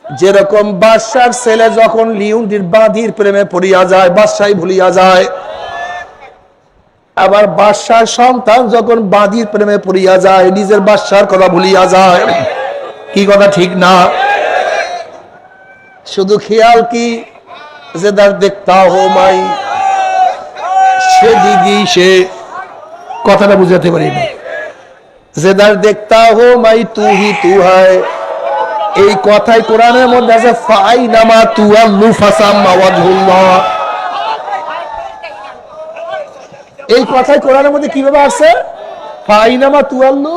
যেরকম বাদশার ছেলে যখন লিউন্ডির বাঁধির প্রেমে পড়িয়া যায় বাদশাই ভুলিয়া যায়, আবার বাদশার সন্তান যখন বাঁধির প্রেমে পড়িয়া যায় নিজের বাদশার কথা ভুলিয়া যায়। কি কথা ঠিক না? শুধু খেয়াল কি যে দার দেখতা হো মাই সে দিদি সে কথাটা বুঝাতে পারিনি। জেদার দেখতা হো মাই তু হি তু হায়, এই কথাই কোরআনের মধ্যে আছে ফাইনামা তুআল্লু ফাসাম্মা ওয়াজহুল্লাহ। এই কথাই কোরআনের মধ্যে কিভাবে আছে? ফাইনামা তুআল্লু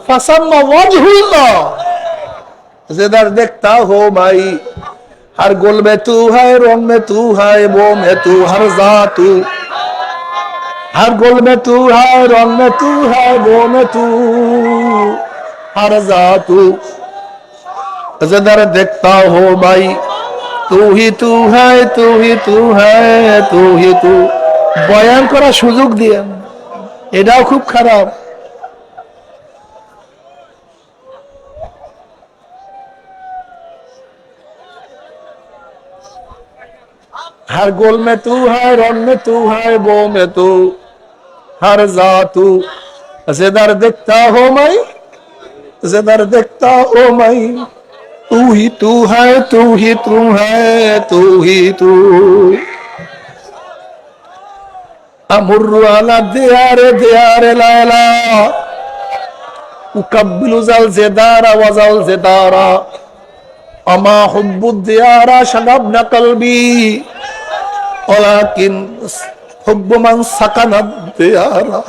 ফাসাম্মা ওয়াজহুল্লাহ। জেদার দেখতা হো মাই, हर गुल में तू है, रंग में तू है, वो में तू, हर जातू, हर गुल में तू है, रंग में तू है, वो में तू, हर जातू, जिधर देखता हो भाई तू ही तू है, तू ही तू है, तू ही तू। बयान करा সুযোগ দিয়ে এটাও খুব খারাপ। हर गोल में तू है, रंग में तू है, वो में तू, हर जातू, जिधर देखता हो मैं, जिधर देखता हो मैं, तू ही तू है, तू ही तू है, तू ही तू। अमुर्रु अला दियारे दियारे लैला, उकब्बिलु जल ज़ेदारा व जल ज़ेदारा, अमा हुब्बु दियारा शगबना कल्बी, ওয়ালাকিন হুব্বু মান সাকানা দিয়ারা।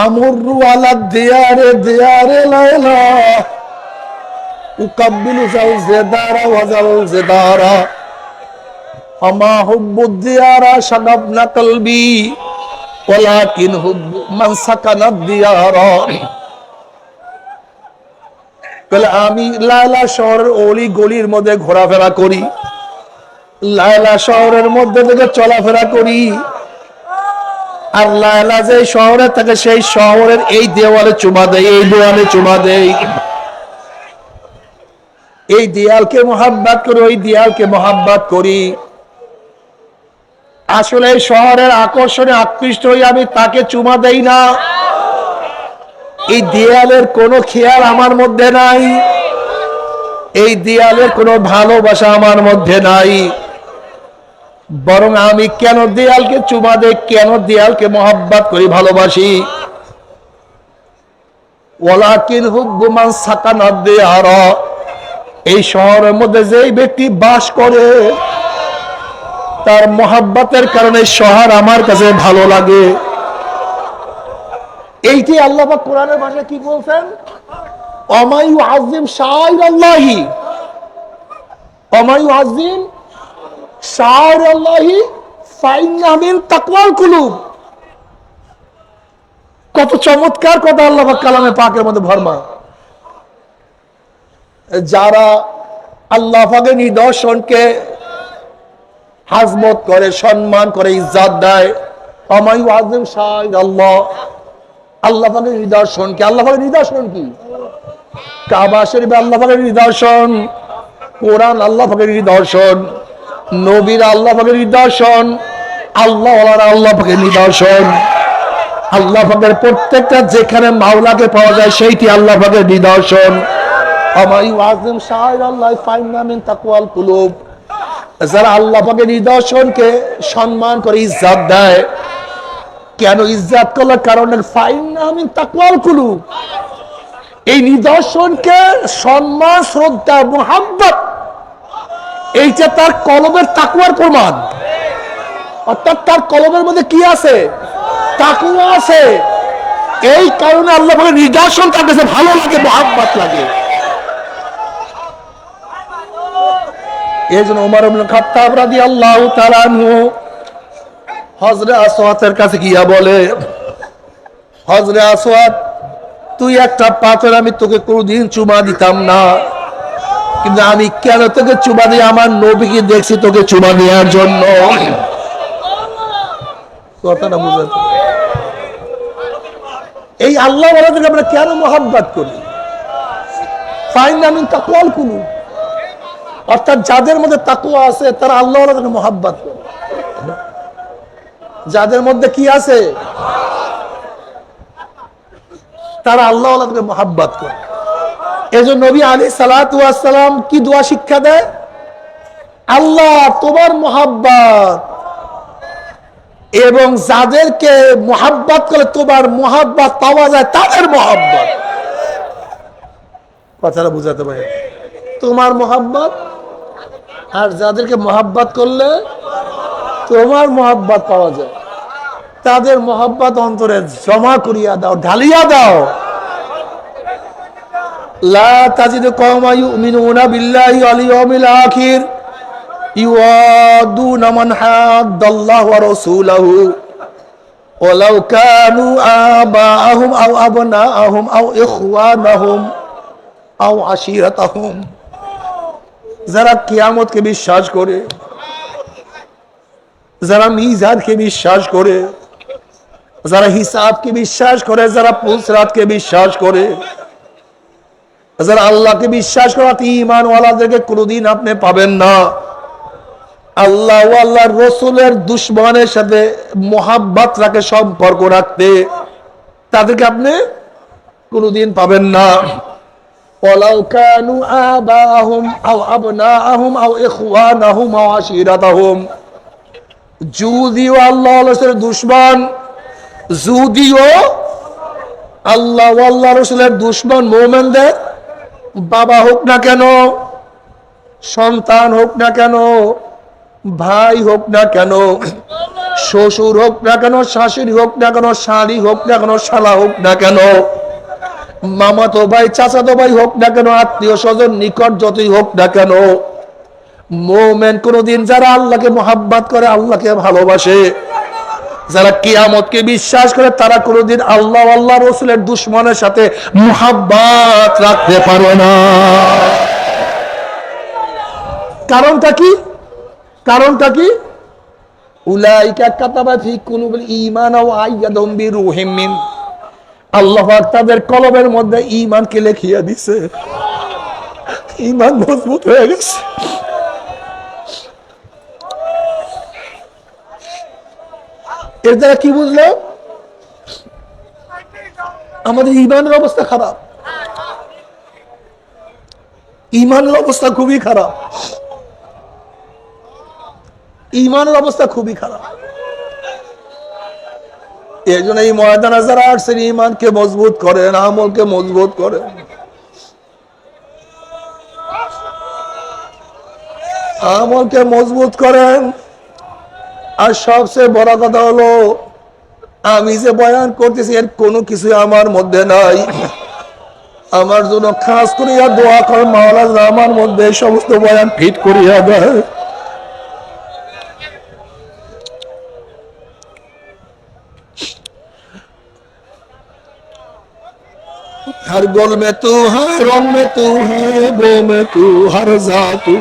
আমুরু আলা দিয়ারে দিয়ারে লাইলা, উকাব্বিলু জাল জিদারা ওয়া জাল জিদারা, আমা হুব্বু দিয়ারা শাগাবনা কলবি, ওয়ালাকিন হুব্বু মান সাকানা দিয়ারা। আমি লায়লা শহরের অলি গলির মধ্যে ঘোরাফেরা করি, লায়লা শহরের মধ্যে থেকে চলাফেরা করি, আর লায়লা যে শহরে থাকে সেই শহরের এই দেওয়ালে চুমা দেয়, এই দেওয়ালে চুমা দেয়। এই দেয়ালকে মোহাব্বত করি, ওই দেয়ালকে মোহাব্বত করি। আসলে এই শহরের আকর্ষণে আকৃষ্ট হই আমি, তাকে চুমা দেই না। এই দেয়ালের কোনো খেয়াল আমার মধ্যে নাই, এই দেয়ালের কোনো ভালোবাসা আমার মধ্যে নাই, বরং আমি কেন দেয়ালকে চুমা দেই, কেন দেয়ালকে মোহাব্বত করি, ভালোবাসি। ওয়ালাকিন হুব্বু মান সাকানা দিয়ারা, এই শহরের মধ্যে যেই ব্যক্তি বাস করে তার মোহাব্বতের কারণে শহর আমার কাছে ভালো লাগে। এইটি আল্লাহ পাক কোরআনের ভাষায় কি বলছেন? ওমা ইউআযযিম শাআইরাল্লাহি, ওমা ইউআযযিম শাআইরাল্লাহি ফাইন্নাহা মিন তাকওয়াল কুলুব। কত চমৎকার কথা আল্লাহ পাক কালামে পাকের মধ্যে ভরমা। যারা আল্লাহ পাকের নিদর্শনকে হাজমত করে, সম্মান করে, ইজ্জত দেয়, ওমা ইউআযযিম শাআইরাল্লাহ, আল্লাহ পাকের নিদর্শন কি? আল্লাহ পাকের নিদর্শন কি? কাবা শরীফ আল্লাহ পাকের নিদর্শন, কোরআন আল্লাহ পাকের নিদর্শন, নবীর আল্লাহ পাকের নিদর্শন, আল্লাহ আল্লাহ পাকের নিদর্শন। আল্লাহ পাকের প্রত্যেকটা যেখানে মাওলাকে পাওয়া যায় সেইটি আল্লাহ পাকের নিদর্শন। যারা আল্লাহ পাকের নিদর্শনকে সম্মান করে, ইজ্জত দেয়, কেন ইজ্জত করার কারণে ফাইন্নাহা মিন তাকওয়াল কুলুব, এই নিদর্শনকে সম্মান, শ্রদ্ধা, মুহাব্বত, এইটা তার কলবের তাকওয়ার প্রমাণ। অর্থাৎ তার কলবের মধ্যে কি আছে? তাকওয়া আছে। এই কারণে আল্লাহ পাকের নিদর্শন তার কাছে ভালো লাগে, মুহাব্বত লাগে। এই জন্য ওমর ইবনে খাত্তাব রাদিয়াল্লাহু তাআলা আনহু হযরত আসওয়াদের কাছে গিয়া বলে, হযরত আসওয়াদ, তুই একটা পাথর, আমি তোকে কোনোদিন চুমা দিতাম না, কিন্তু আমি কেন তোকে চুমা দিই? আমার নবীকে দেখছি তোকে চুমা দেওয়ার জন্য। কথাটা বুঝেন? এই আল্লাহ ওয়ালাদেরকে আমরা কেন মহাব্বত করি? ফাইন্না মিন তাকওয়াল কুলুব, অর্থাৎ যাদের মধ্যে তাকওয়া আছে তারা আল্লাহ ওয়ালাদেরকে মহাব্বত করে। যাদের মধ্যে কি আছে? তারা আল্লাহ ওয়ালাদেরকে মহাব্বত করে। এজন্য নবী আলাইহিস সালাতু ওয়াস সালাম কি দোয়া শিক্ষা দেয়? আল্লাহ তোমার মহাব্বত এবং যাদেরকে মহাব্বত করে তোমার মহাব্বত পাওয়া যায় তাদের মহাব্বত। কথাটা বুঝাতে পারে? তোমার মহাব্বত আর যাদেরকে মহাব্বত করলে তোমার মহাব্বত পাওয়া যায় তাদের মহাব্বত অন্তরে জমা করিয়া দাও, ঢালিয়া দাও। লা তাজিদু কওমা ইউমিনুনা বিল্লাহি ওয়াল ইয়াউমিল আখির ইউআদুনা মান হাদ্দাল্লাহু ওয়া রাসূলাহু ওয়ালাউ কানু আবাআহুম আও আবনাআহুম আও ইখওয়ানাহুম আও আশিরাতাহুম। যারা কিয়ামতকে বিশ্বাস করে, যারা মিজানকে বিশ্বাস করে, যারা হিসাবকে বিশ্বাস করে, যারা পুলসরাতকে বিশ্বাস করে, যারা আল্লাহকে বিশ্বাস করে, ঈমান ওয়ালাদেরকে কোনোদিন আপনি পাবেন না আল্লাহ ও আল্লাহর রাসূলের দুশমনের সাথে মোহাব্বত রাখে, সম্পর্ক রাখতে, তাদেরকে আপনি কোনোদিন পাবেন না। ওয়ালাউ কানু আবাহুম আও আবনাহুম আও ইখওয়ানাহুম আও আশিরাতাহুম, যদিও আল্লাহ ও রাসূলের দুশমন, যদিও আল্লাহ ও আল্লাহর রাসূলের দুশমন মুমিনদের বাবা হোক না কেন, সন্তান হোক না কেন, ভাই হোক না কেন, শ্বশুর হোক না কেন, শাশুড়ি হোক না কেন, শালি হোক না কেন, শালা হোক না কেন, মামাতো ভাই চাচাতো ভাই হোক না কেন, আত্মীয় স্বজন নিকট যতই হোক না কেন, মুমিন কোনদিন যারা আল্লাহকে মহাব্বত করে, আল্লাহকে ভালোবাসে, যারা কিয়ামতকে বিশ্বাস করে, তারা কোনদিন আল্লাহ আল্লাহ রাসূলের দুশমনের সাথে মহাব্বত রাখতে পারে না। কারণটা কি? কারণটা কি? উলাইকা কাতাবা ফি কুলুবিল ঈমান ওয়া আইয়াদাহুম বিরূহিম মিন, আল্লাহ পাক তাদের কলবের মধ্যে ঈমানকে লিখিয়ে দিয়েছে, ঈমান মজবুত হয়ে গেছে। এর দ্বারা কি বুঝলো? আমাদের ঈমানের অবস্থা খারাপ, ঈমানের অবস্থা খুবই খারাপ, ঈমানের অবস্থা খুবই খারাপ। এই জন্য এই ময়দানে যারা আসছেন, ঈমানকে মজবুত করেন, আমলকে মজবুত করেন, আমলকে মজবুত করেন। আর সবচেয়ে বড় কথা হলো, আমি যে বয়ান করতেছি এর কোনো কিছু আমার মধ্যে নাই। আমার জন্য খাস করিয়া দোয়া করে মাওলা আমার মধ্যে সমস্ত বয়ান ফিট করিয়া দেয়। हर गोल में तू है, रंग में तू है, वो में तू, हर जा तू,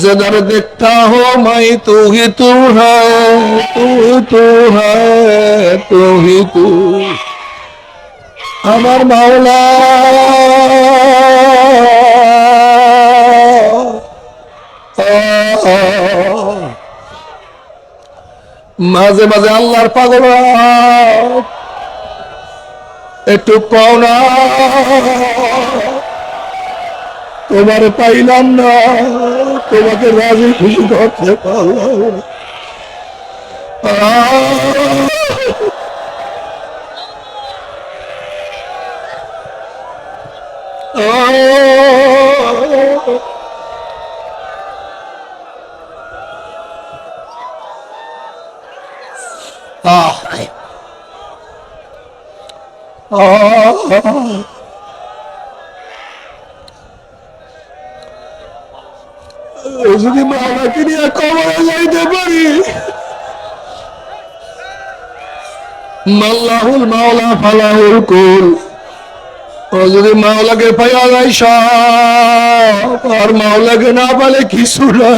जिधर देखता हो मैं तू ही तू है, तू ही तू है, तू ही तू। আমার মাওলা মাঝে মাঝে আল্লাহর পাগল একটু পাওনা, তোমার পাইলাম না, তোমাকে রাজি খুশি করতে পারলাম। যদি মাওলাকে নিয়ে কবরে যাইতে পারি, মাল্লাহুল মাওলা ফালাহুল কুল, ও যদি মাওলাকে পাইয়া যায় সব, আর মাওলাকে না পালে কিছু না।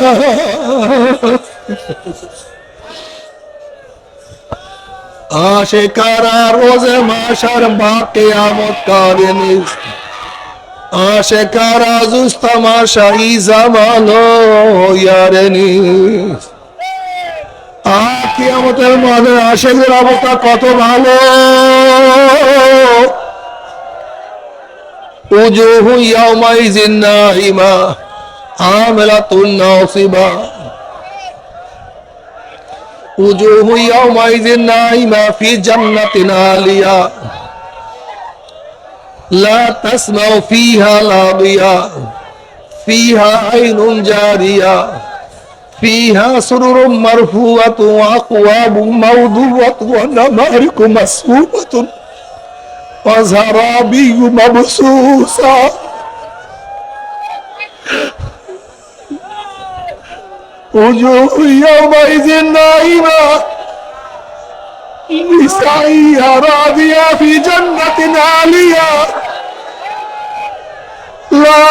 আশেকারা রোজে মাশার বা কিয়ামত কারিনী আশেকারা জুস্তামাশা ই জামানো ইয়ারেনি কিয়ামতের মাঝে আশেকের অবস্থা কত ভালো উজুহু ইয়াউমাইজিন নাইমা আমিলাতুন নাসিবা উজুহু ইয়াউমাইজিন নাইমা ফি জান্নাতিন আলিয়া লা তাসমাউ ফিহা লাবিয়া ফিহা আইনুন জারিয়া ফিহা সুরুরুম মারফুআতুন ওয়া আকওয়াবুম মাওদুআতুন ওয়া নামারিকু মাসফুফাতুন ওয়া যারাবিয়্যু মাবসুসা উজুহু ইয়াউমাইজিন নাইমা লিসাইহা রাদিয়া ফি জান্নাতিন আলিয়া লা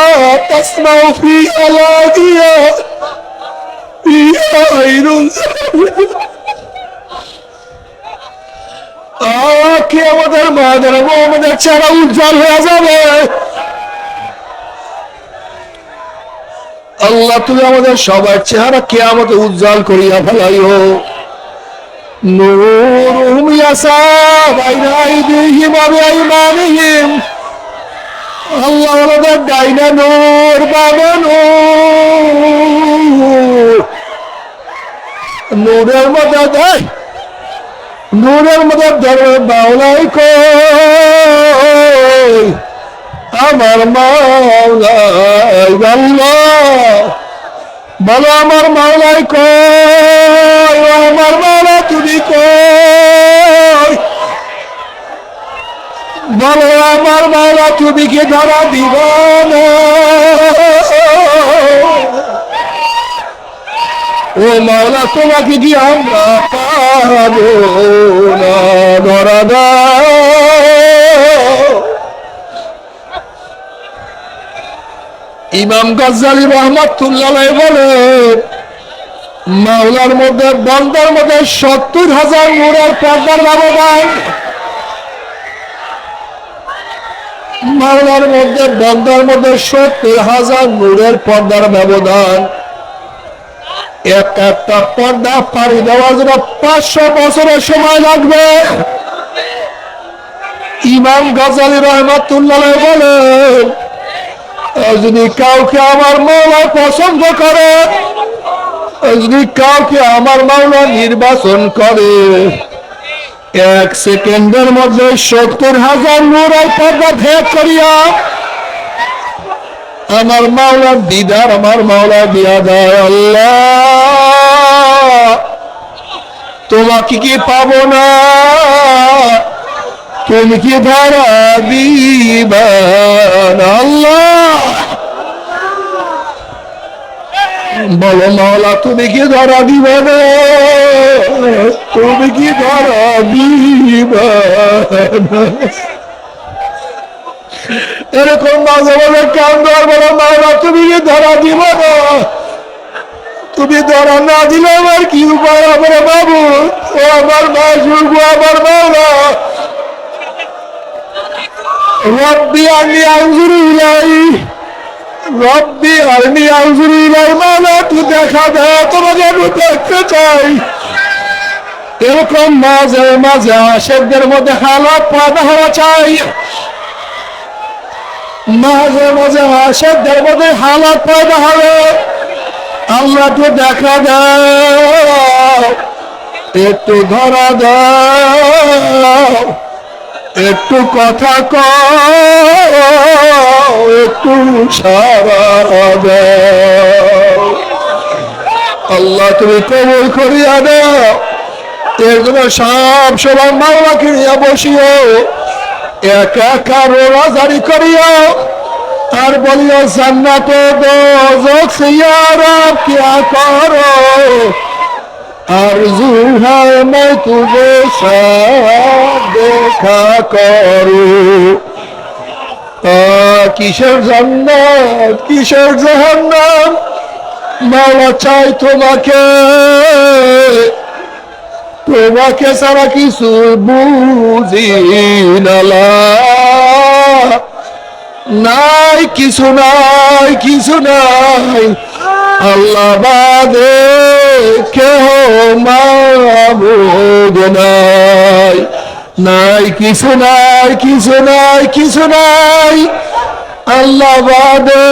তাসমাউ ফিহা লাগিয়া ফিহা আইনুন কিয়ামতের মাঝে মুমিনের চেহারা উজ্জ্বল হয়ে যাবে। আল্লাহ তুমি আমাদের সবার চেহারা কিয়ামতে উজ্জ্বল করিয়া ফেলাইও। নূরুহুম ইয়াসা বাইনা আইদিহিম ওয়া বিআইমানিহিম আল্লাহ আমাদের ডাইনা নূর বামে নূর নূরের মধ্যে দেয় নূরের মধ্যে ধরে বাউলাই কই আমার মাওলাই আল্লাহ বলো আমার মাওলাই কই আমার মাওলা তুমি কই বলো আমার মাওলা তুমি কি ধরা দিবা না ও মাওলা তোমাকে কি আমরা পাবো না ধরা দাও। ইমাম গাজ্জালী রাহমাতুল্লাহ আলাইহি বলেন মাওলার মধ্যে বান্দার মধ্যে ৭০,০০০ নূরের পর্দার ব্যবধান মাওলার মধ্যে বান্দার মধ্যে ৭০,০০০ নূরের পর্দার ব্যবধান একটা পর্দা পাড়ি দেওয়ার জন্য ৫০০ বছরের সময় লাগবে। ইমাম গাজ্জালী রাহমাতুল্লাহ আলাইহি বলেন যদি কাউকে আমার মাওলা পছন্দ করে যদি কাউকে আমার মাওলা নির্বাচন করে ১ সেকেন্ডের মধ্যে ৭০,০০০ নূরের পর্দা ভেদ করিয়া আমার মাওলার দিদার আমার মাওলা দিয়া দেয়। আল্লাহ তোমাকে কি পাবো না তুমি কি ধরা দিবা না আল্লাহ বলো মাওলা তুমি কি ধরা দিবে না তুমি কি ধরা দিবা না এরকম মাঝে মাঝে কান দেওয়ার বলো মাওলা তুমি কি ধরা দিব না তুমি ধরা না দিলে আমার কি উপায় হবে বাবু ও আমার মাসুক আমার মাওলা রব্বি আরনি আনজুরু ইলাইহি রব্বি আরনি আনজুরু ইলাইহি মাওলা তুই দেখা দে তোমাকে আমি দেখতে চাই। এরকম মাঝে মাঝে আশেকদের মধ্যে হালাত পয়দা হওয়া চাই মাঝে মাঝে আশেকদের মধ্যে হালাত পয়দা হবে আল্লাহ তো দেখা দাও একটু ধরা দাও একটু কথা কও একটু সারা দাও আল্লাহ তুমি কবুল করিয়া দাও। এর জন্য সব সবার মাওলাকে নিয়ে বসিও একা কারো রাজারি করিও আর বলিও জান্নাত দোজখ সে ইয়া রব কিয়া করো আরজু হ্যায় मैं तुझे साथ देखा करूं কিসের জান্নাত কিসের জাহান্নাম মাওলা চাই তোমাকে তোমাকে ছাড়া কিছু বুঝি না নাই, কিছু নাই, কিছু নাই, আল্লাহ বাদে কেহ মাবুদ নাই, নাই কিছু নাই, কিছু নাই, কিছু নাই, আল্লাহ বাদে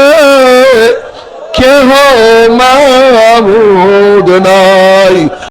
কেহ মাবুদ নাই।